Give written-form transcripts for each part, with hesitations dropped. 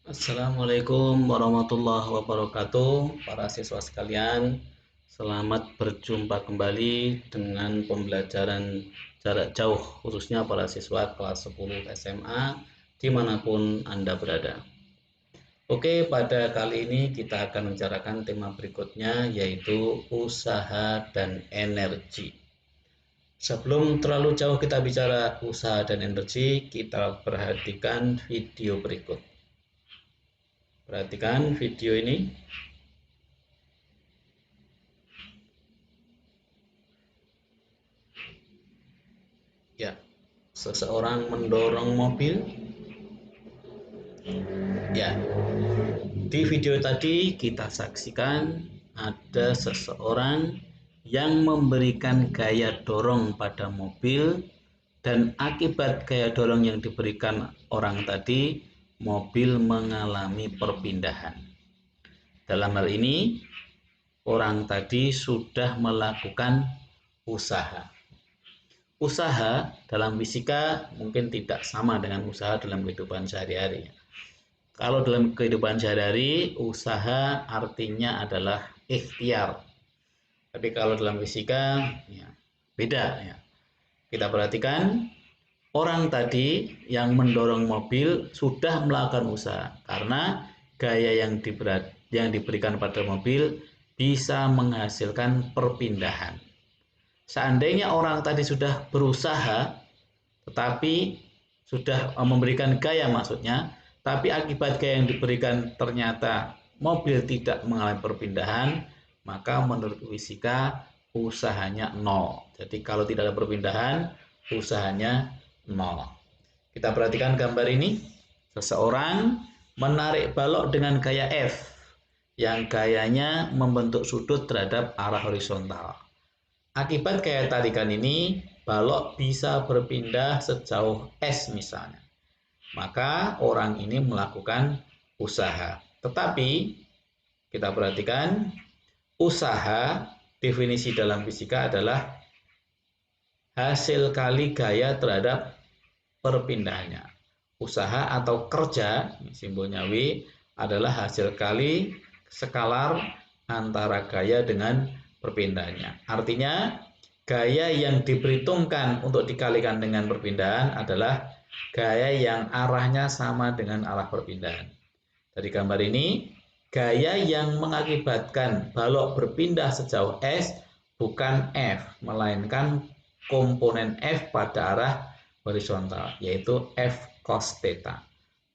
Assalamualaikum warahmatullahi wabarakatuh, para siswa sekalian. Selamat berjumpa kembali dengan pembelajaran jarak jauh, khususnya para siswa kelas 10 SMA, dimanapun Anda berada. Oke, pada kali ini kita akan membicarakan tema berikutnya, yaitu usaha dan energi. Sebelum terlalu jauh kita bicara usaha dan energi, kita perhatikan video berikut. Perhatikan video ini. Ya, seseorang mendorong mobil. Ya, di video tadi kita saksikan ada seseorang yang memberikan gaya dorong pada mobil, dan akibat gaya dorong yang diberikan orang tadi, mobil mengalami perpindahan. Dalam hal ini, orang tadi sudah melakukan usaha. Usaha dalam fisika mungkin tidak sama dengan usaha dalam kehidupan sehari-hari. Kalau dalam kehidupan sehari-hari, usaha artinya adalah ikhtiar. Tapi kalau dalam fisika, ya, beda ya. Kita perhatikan, orang tadi yang mendorong mobil sudah melakukan usaha karena gaya yang diberikan pada mobil bisa menghasilkan perpindahan. Seandainya orang tadi sudah berusaha, tetapi sudah memberikan gaya maksudnya, tapi akibat gaya yang diberikan ternyata mobil tidak mengalami perpindahan, maka menurut fisika usahanya nol. Jadi kalau tidak ada perpindahan, usahanya nol. Kita perhatikan gambar ini. Seseorang menarik balok dengan gaya F, yang gayanya membentuk sudut terhadap arah horizontal. Akibat gaya tarikan ini, balok bisa berpindah sejauh S misalnya. Maka orang ini melakukan usaha. Tetapi kita perhatikan, usaha definisi dalam fisika adalah hasil kali gaya terhadap perpindahannya. Usaha atau kerja, simbolnya W, adalah hasil kali skalar antara gaya dengan perpindahannya. Artinya, gaya yang diperhitungkan untuk dikalikan dengan perpindahan adalah gaya yang arahnya sama dengan arah perpindahan. Dari gambar ini, gaya yang mengakibatkan balok berpindah sejauh S bukan F, melainkan komponen F pada arah horizontal, yaitu F cos theta.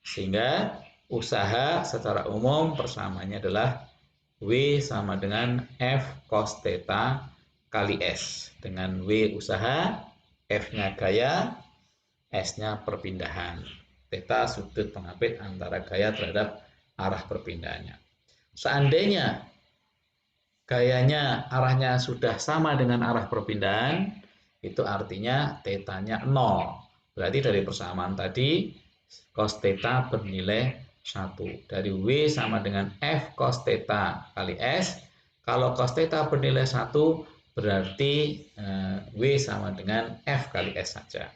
Sehingga usaha secara umum persamaannya adalah W sama dengan F cos theta kali S. Dengan W usaha, F-nya gaya, S-nya perpindahan. Theta sudut pengapit antara gaya terhadap arah perpindahannya. Seandainya gayanya arahnya sudah sama dengan arah perpindahan, itu artinya tetanya 0. Berarti dari persamaan tadi, cos theta bernilai 1. Dari W sama dengan F cos theta kali S. Kalau cos theta bernilai 1, berarti W sama dengan F kali S saja.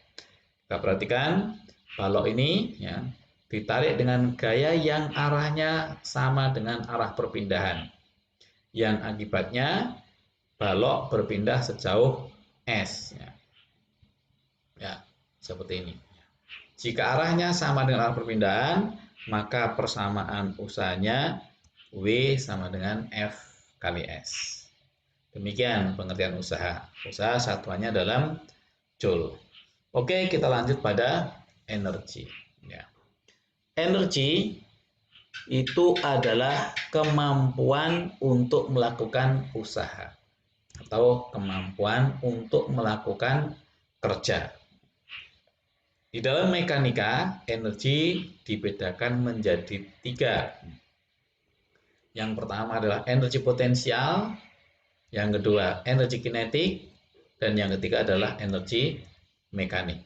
Kita perhatikan, balok ini ya, ditarik dengan gaya yang arahnya sama dengan arah perpindahan, yang akibatnya balok berpindah sejauh S. Ya, seperti ini. Jika arahnya sama dengan arah perpindahan, maka persamaan usahanya W sama dengan F kali S. Demikian pengertian usaha. Usaha satuannya dalam joule. Oke, kita lanjut pada energi. Ya. Energi itu adalah kemampuan untuk melakukan usaha atau kemampuan untuk melakukan kerja. Di dalam mekanika, energi dibedakan menjadi 3. Yang pertama adalah energi potensial, yang kedua energi kinetik, dan yang ketiga adalah energi mekanik.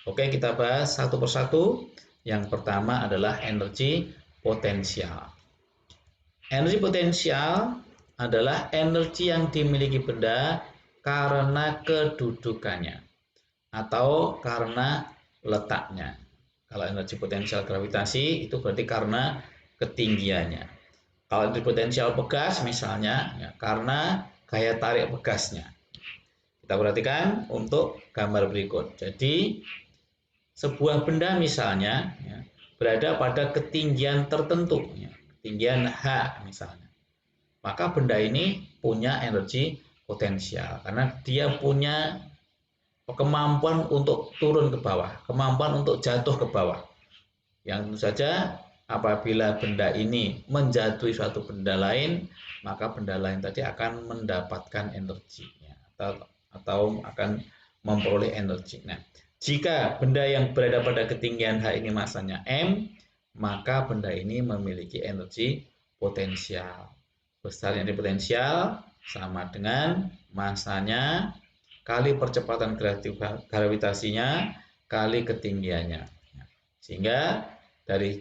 Oke, kita bahas satu persatu. Yang pertama adalah energi potensial. Energi potensial adalah energi yang dimiliki benda karena kedudukannya atau karena letaknya. Kalau energi potensial gravitasi itu berarti karena ketinggiannya. Kalau energi potensial pegas misalnya ya, karena gaya tarik pegasnya. Kita perhatikan untuk gambar berikut. Jadi sebuah benda misalnya ya, berada pada ketinggian tertentu, ya, ketinggian H misalnya. Maka benda ini punya energi potensial karena dia punya kemampuan untuk turun ke bawah, kemampuan untuk jatuh ke bawah. Yang tentu saja apabila benda ini menjatuhi suatu benda lain, maka benda lain tadi akan mendapatkan energinya atau akan memperoleh energi. Nah, jika benda yang berada pada ketinggian H ini masanya M, maka benda ini memiliki energi potensial. Besar energi potensial sama dengan masanya kali percepatan gravitasinya kali ketinggiannya. Sehingga dari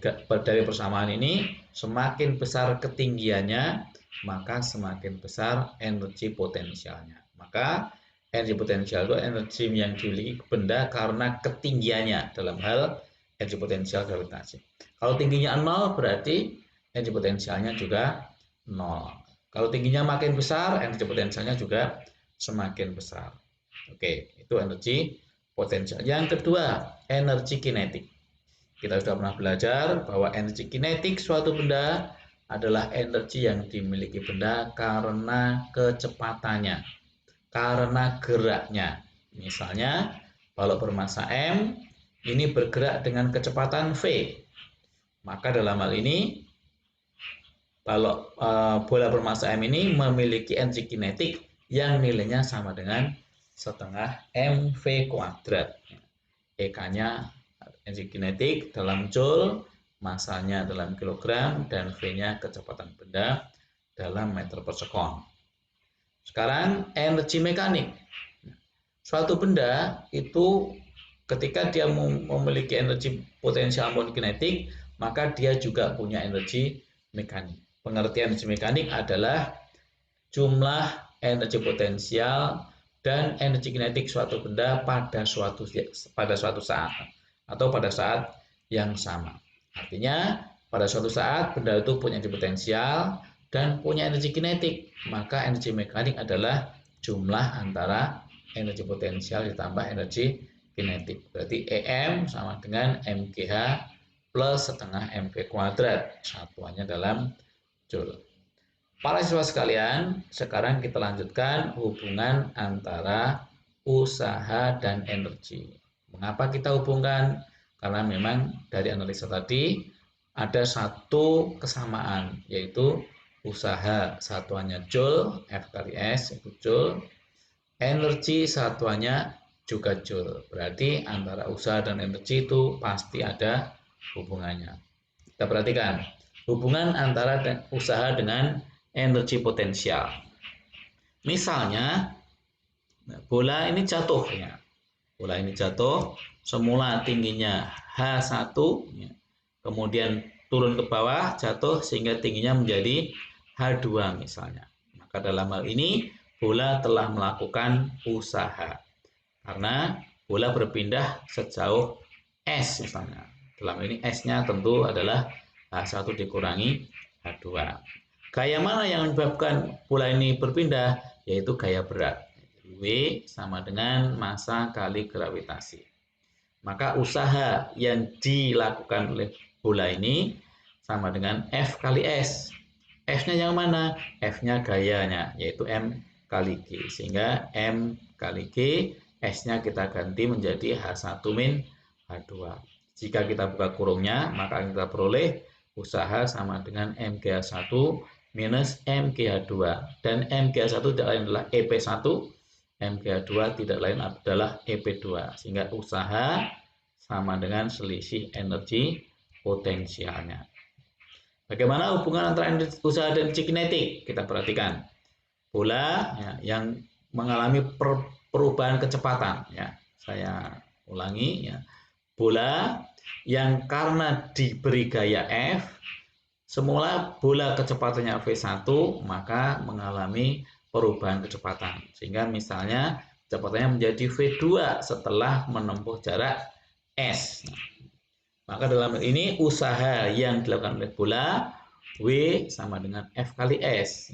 persamaan ini, semakin besar ketinggiannya, maka semakin besar energi potensialnya. Maka energi potensial itu energi yang dimiliki benda karena ketinggiannya dalam hal energi potensial gravitasi. Kalau tingginya 0 berarti energi potensialnya juga 0. Kalau tingginya makin besar, energi potensialnya juga semakin besar. Oke, itu energi potensial. Yang kedua, energi kinetik. Kita sudah pernah belajar bahwa energi kinetik suatu benda adalah energi yang dimiliki benda karena kecepatannya, karena geraknya. Misalnya, balok bermasa M ini bergerak dengan kecepatan V. Maka dalam hal ini, balok bola bermasa M ini memiliki energi kinetik yang nilainya sama dengan setengah mv kuadrat. EK-nya energi kinetik dalam joule, masanya dalam kilogram, dan V-nya kecepatan benda dalam meter per sekon. Sekarang energi mekanik. Suatu benda itu ketika dia memiliki energi potensial maupun kinetik, maka dia juga punya energi mekanik. Pengertian energi mekanik adalah jumlah energi potensial dan energi kinetik suatu benda pada suatu saat atau pada saat yang sama. Artinya pada suatu saat benda itu punya energi potensial dan punya energi kinetik, maka energi mekanik adalah jumlah antara energi potensial ditambah energi kinetik. Berarti EM sama dengan MGH plus setengah mv kuadrat, satuannya dalam joule. Para siswa sekalian, sekarang kita lanjutkan hubungan antara usaha dan energi. Mengapa kita hubungkan? Karena memang dari analisa tadi ada satu kesamaan, yaitu usaha satuannya joule, F kali S itu joule, energi satuannya juga joule. Berarti antara usaha dan energi itu pasti ada hubungannya. Kita perhatikan hubungan antara usaha dengan energi potensial. Misalnya bola ini jatuh ya. Bola ini jatuh, semula tingginya H1 ya. Kemudian turun ke bawah, jatuh sehingga tingginya menjadi H2 misalnya. Maka dalam hal ini bola telah melakukan usaha. Karena bola berpindah sejauh S misalnya. Dalam ini S-nya tentu adalah H1 dikurangi H2. Gaya mana yang menyebabkan bola ini berpindah? Yaitu gaya berat. W sama dengan massa kali gravitasi. Maka usaha yang dilakukan oleh bola ini sama dengan F kali S. F-nya yang mana? F-nya gayanya, yaitu M kali G. Sehingga M kali G, S-nya kita ganti menjadi H1 min H2. Jika kita buka kurungnya, maka kita peroleh usaha sama dengan MGH1 minus MGH2, dan MGH1 tidak lain adalah EP1, MGH2 tidak lain adalah EP2, sehingga usaha sama dengan selisih energi potensialnya. Bagaimana hubungan antara usaha dan energi kinetik? Kita perhatikan bola ya, yang mengalami perubahan kecepatan ya. Saya ulangi ya. Bola yang karena diberi gaya F, semula bola kecepatannya V1 maka mengalami perubahan kecepatan. Sehingga misalnya kecepatannya menjadi V2 setelah menempuh jarak S. Maka dalam hal ini usaha yang dilakukan oleh bola W sama dengan F kali S.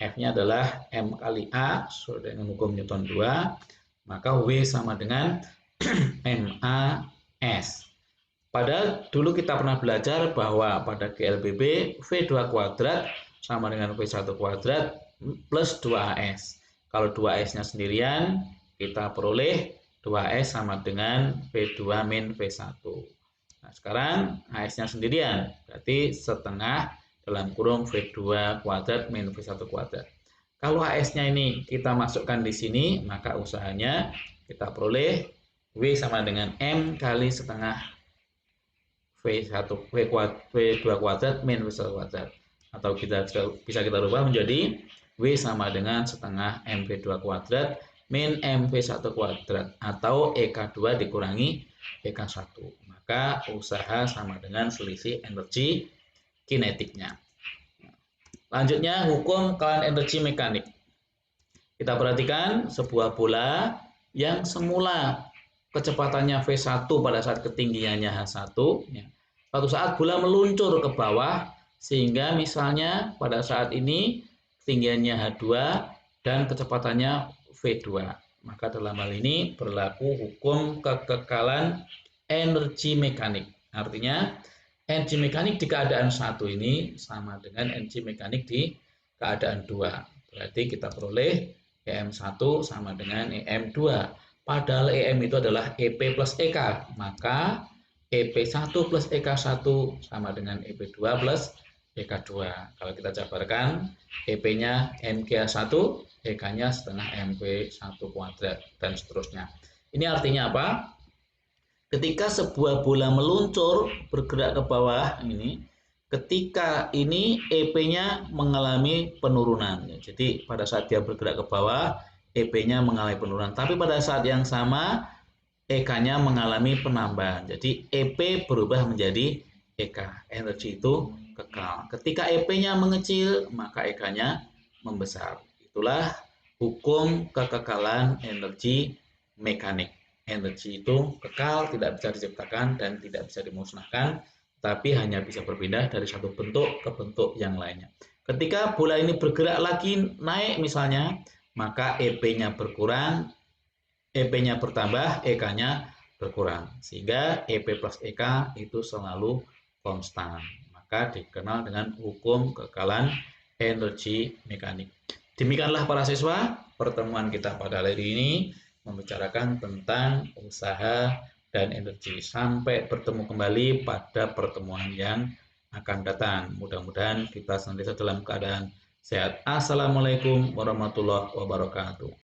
F-nya adalah M kali A sesuai dengan hukum Newton 2, maka W sama dengan MA S. Padahal dulu kita pernah belajar bahwa pada GLBB V2 kuadrat sama dengan V1 kuadrat plus 2AS. Kalau 2AS-nya sendirian, kita peroleh 2S sama dengan V2 min V1. Nah, sekarang AS-nya sendirian, berarti setengah dalam kurung V2 kuadrat min V1 kuadrat. Kalau AS-nya ini kita masukkan di sini, maka usahanya kita peroleh W sama dengan M kali setengah V1 V2 kuadrat min V1 kuadrat. Atau bisa kita rubah menjadi W sama dengan setengah MV2 kuadrat min MV1 kuadrat atau EK2 dikurangi EK1. Maka usaha sama dengan selisih energi kinetiknya. Lanjutnya hukum kekalahan energi mekanik. Kita perhatikan sebuah bola yang semula kecepatannya V1 pada saat ketinggiannya H1. Suatu saat bola meluncur ke bawah sehingga misalnya pada saat ini ketinggiannya H2 dan kecepatannya V2. Maka dalam hal ini berlaku hukum kekekalan energi mekanik. Artinya energi mekanik di keadaan 1 ini sama dengan energi mekanik di keadaan 2. Berarti kita peroleh EM1 sama dengan EM2. Padahal EM itu adalah EP plus EK. Maka EP1 plus EK1 sama dengan EP2 plus EK2. Kalau kita jabarkan, EP-nya MK1, EK-nya setengah MV1 kuadrat, dan seterusnya. Ini artinya apa? Ketika sebuah bola meluncur bergerak ke bawah ini, ketika ini EP-nya mengalami penurunan. Jadi pada saat dia bergerak ke bawah, EP-nya mengalami penurunan. Tapi pada saat yang sama, EK-nya mengalami penambahan. Jadi EP berubah menjadi EK. Energi itu kekal. Ketika EP-nya mengecil, maka EK-nya membesar. Itulah hukum kekekalan energi mekanik. Energi itu kekal, tidak bisa diciptakan dan tidak bisa dimusnahkan, tapi hanya bisa berpindah dari satu bentuk ke bentuk yang lainnya. Ketika bola ini bergerak lagi naik misalnya, maka EP-nya berkurang, EP-nya bertambah, EK-nya berkurang. Sehingga EP plus EK itu selalu konstan. Maka dikenal dengan hukum kekekalan energi mekanik. Demikianlah para siswa, pertemuan kita pada hari ini membicarakan tentang usaha dan energi. Sampai bertemu kembali pada pertemuan yang akan datang. Mudah-mudahan kita senantiasa dalam keadaan sehat. Assalamualaikum warahmatullahi wabarakatuh.